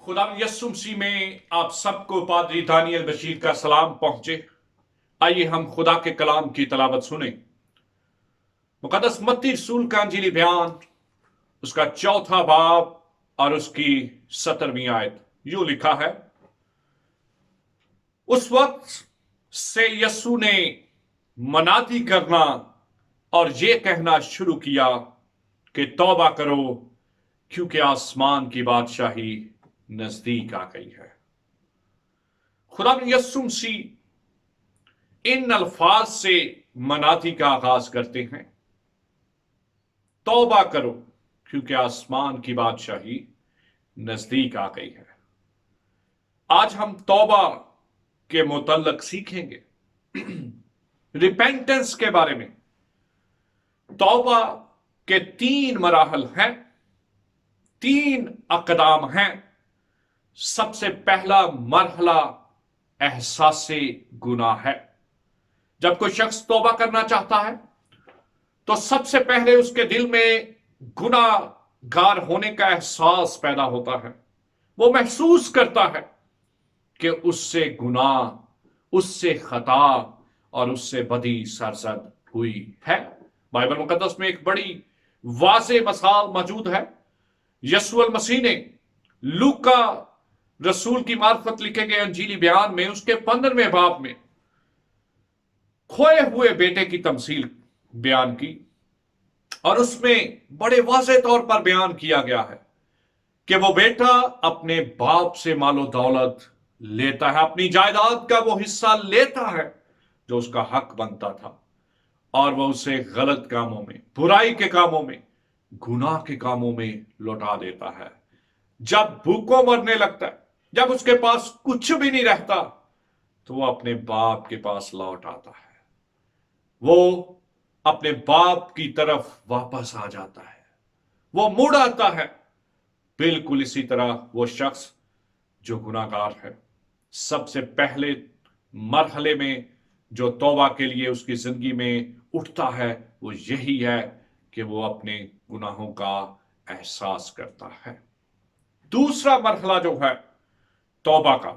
खुदा यस्सु मसीह में आप सबको पादरी दानियल बशीर का सलाम पहुंचे। आइए हम खुदा के कलाम की तलावत सुने। मुकद्दस मत्ती रसूल का अंजीली बयान, उसका चौथा बाब और उसकी 17वीं आयत। यूं लिखा है, उस वक्त से यस्सु ने मनाती करना और ये कहना शुरू किया कि तौबा करो, क्योंकि आसमान की बादशाही नजदीक आ गई है। खुदा यस्सु मसीह इन अल्फाज से मनाती का आगाज करते हैं, तौबा करो क्योंकि आसमान की बादशाही नजदीक आ गई है। आज हम तौबा के मुतल्लक सीखेंगे, रिपेंटेंस के बारे में। तौबा के 3 मराहल हैं, 3 अकदाम हैं। सबसे पहला मरहला एहसासे गुनाह है। जब कोई शख्स तौबा करना चाहता है तो सबसे पहले उसके दिल में गुनाहगार होने का एहसास पैदा होता है। वो महसूस करता है कि उससे गुनाह, उससे खता और उससे बदी सरजद हुई है। बाइबल मुकद्दस में एक बड़ी वाज़ेह मिसाल मौजूद है। यस्सु मसीह ने लूका रसूल की मार्फत लिखे गए अंजीली बयान में उसके 15वें बाब में खोए हुए बेटे की तमसील बयान की, और उसमें बड़े वाज़ेह तौर पर बयान किया गया है कि वो बेटा अपने बाप से मालो दौलत लेता है, अपनी जायदाद का वो हिस्सा लेता है जो उसका हक बनता था, और वह उसे गलत कामों में, बुराई के कामों में, गुनाह के कामों में लौटा देता है। जब भूखों मरने लगता है, जब उसके पास कुछ भी नहीं रहता, तो वो अपने बाप के पास लौट आता है। वो अपने बाप की तरफ वापस आ जाता है, वो मुड़ आता है। बिल्कुल इसी तरह वो शख्स जो गुनाहगार है, सबसे पहले मरहले में जो तौबा के लिए उसकी जिंदगी में उठता है वो यही है कि वो अपने गुनाहों का एहसास करता है। दूसरा मरहला जो है तौबा का,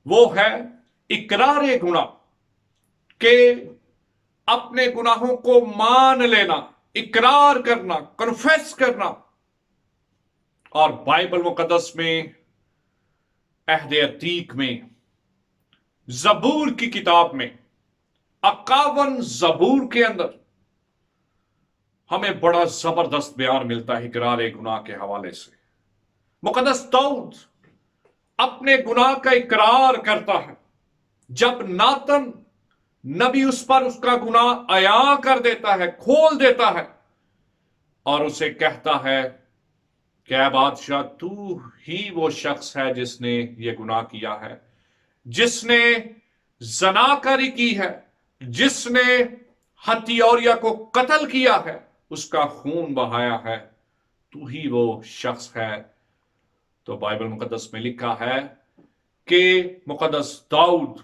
वो है इकरार गुनाह, के अपने गुनाहों को मान लेना, इकरार करना, कन्फेस करना। और बाइबल मुकद्दस में अहद अतीक में जबूर की किताब में 51 जबूर के अंदर हमें बड़ा जबरदस्त बयान मिलता है इकरार गुनाह के हवाले से। मुकद्दस दाऊद अपने गुनाह का इकरार करता है। जब नातन नबी उस पर उसका गुनाह अया कर देता है, खोल देता है, और उसे कहता है कि ऐ बादशाह, तू ही वो शख्स है जिसने ये गुनाह किया है, जिसने जनाकारी की है, जिसने हथियौरिया को कत्ल किया है, उसका खून बहाया है, तू ही वो शख्स है। तो बाइबल मुकद्दस में लिखा है कि मुकद्दस दाऊद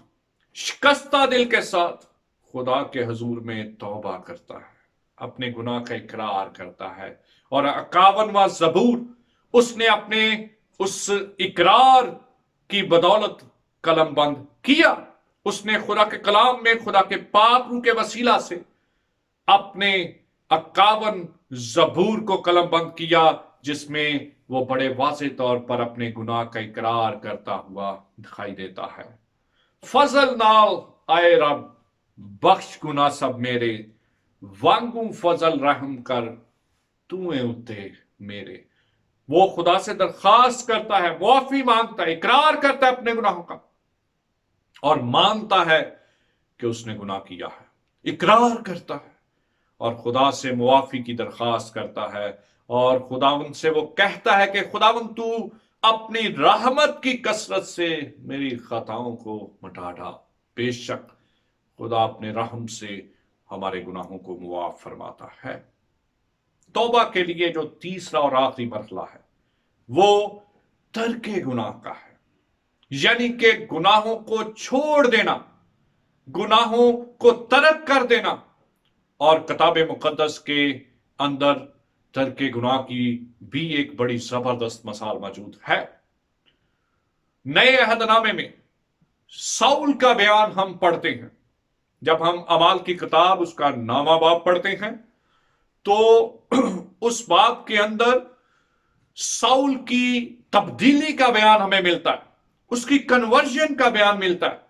शिकस्ता दिल के साथ खुदा के हुजूर में तौबा करता है, अपने गुनाह का इकरार करता है, और 51वां जबूर उसने अपने उस इकरार की बदौलत कलमबंद किया। उसने खुदा के कलाम में, खुदा के पाक रूह के वसीला से अपने 51 जबूर को कलमबंद किया, जिसमें वो बड़े वाज़ेह तौर पर अपने गुनाह का इकरार करता हुआ दिखाई देता है। फजल नाल आए रब, बख्श गुनाह सब मेरे, वांगू फजल रहम कर, तूए उते मेरे। वो खुदा से दरखास्त करता है, मुआफी मांगता है, इकरार करता है अपने गुनाहों का, और मानता है कि उसने गुनाह किया है, इकरार करता है और खुदा से मुआफी की दरखास्त करता है। और खुदावंद से वो कहता है कि खुदावंद, तू अपनी रहमत की कसरत से मेरी खताओं को मिटा डाल। बेशक खुदा अपने रहम से हमारे गुनाहों को मुआफ फरमाता है। तौबा के लिए जो तीसरा और आखिरी मरहला है वो तर्के गुनाह का है, यानी कि गुनाहों को छोड़ देना, गुनाहों को तर्क कर देना। और किताब मुकद्दस के अंदर तर्के गुनाह की भी एक बड़ी जबरदस्त मिसाल मौजूद है। नए अहदनामे में साउल का बयान हम पढ़ते हैं। जब हम अमाल की किताब उसका 9वां बाब पढ़ते हैं तो उस बाब के अंदर साउल की तब्दीली का बयान हमें मिलता है, उसकी कन्वर्जन का बयान मिलता है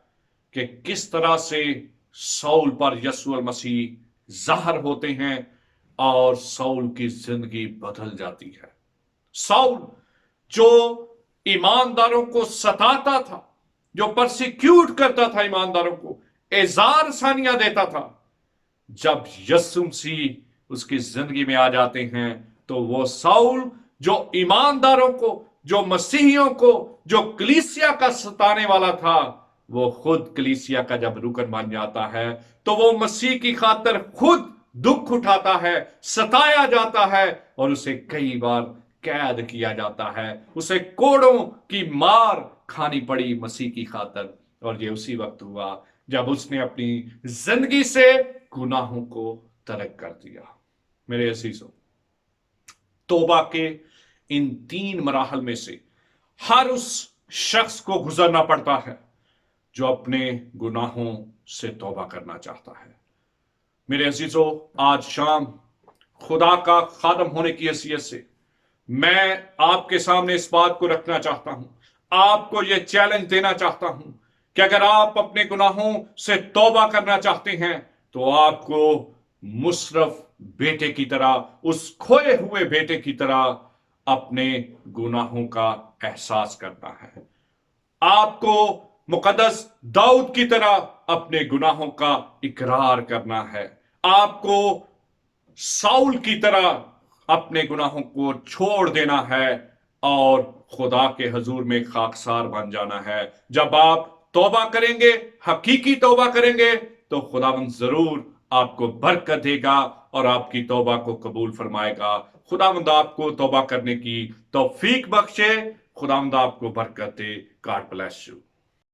कि किस तरह से साउल पर यीशु मसीह ज़ाहिर होते हैं और साउल की जिंदगी बदल जाती है। साउल जो ईमानदारों को सताता था, जो परसिक्यूट करता था, ईमानदारों को एजार सानियां देता था, जब यीशु मसीह उसकी जिंदगी में आ जाते हैं तो वो साउल जो ईमानदारों को, जो मसीहियों को, जो कलीसिया का सताने वाला था, वो खुद कलीसिया का जब रुकन बन जाता है तो वो मसीह की खातिर खुद दुख उठाता है, सताया जाता है और उसे कई बार कैद किया जाता है, उसे कोड़ों की मार खानी पड़ी मसीह की खातिर। और ये उसी वक्त हुआ जब उसने अपनी जिंदगी से गुनाहों को तर्क कर दिया। मेरे अजीजों, तौबा के इन 3 मराहल में से हर उस शख्स को गुजरना पड़ता है जो अपने गुनाहों से तौबा करना चाहता है। मेरे अजीजों, आज शाम खुदा का खादम होने की हैसियत से मैं आपके सामने इस बात को रखना चाहता हूं, आपको यह चैलेंज देना चाहता हूं कि अगर आप अपने गुनाहों से तौबा करना चाहते हैं तो आपको मुशर्रफ बेटे की तरह, उस खोए हुए बेटे की तरह अपने गुनाहों का एहसास करना है। आपको मुकद्दस दाऊद की तरह अपने गुनाहों का इकरार करना है। आपको साउल की तरह अपने गुनाहों को छोड़ देना है और खुदा के हजूर में खाकसार बन जाना है। जब आप तौबा करेंगे, हकीकी तौबा करेंगे, तो खुदावंद जरूर आपको बरकत देगा और आपकी तौबा को कबूल फरमाएगा। खुदावंद आपको तौबा करने की तौफीक बख्शे। खुदावंद आपको बरकत दे। God bless you.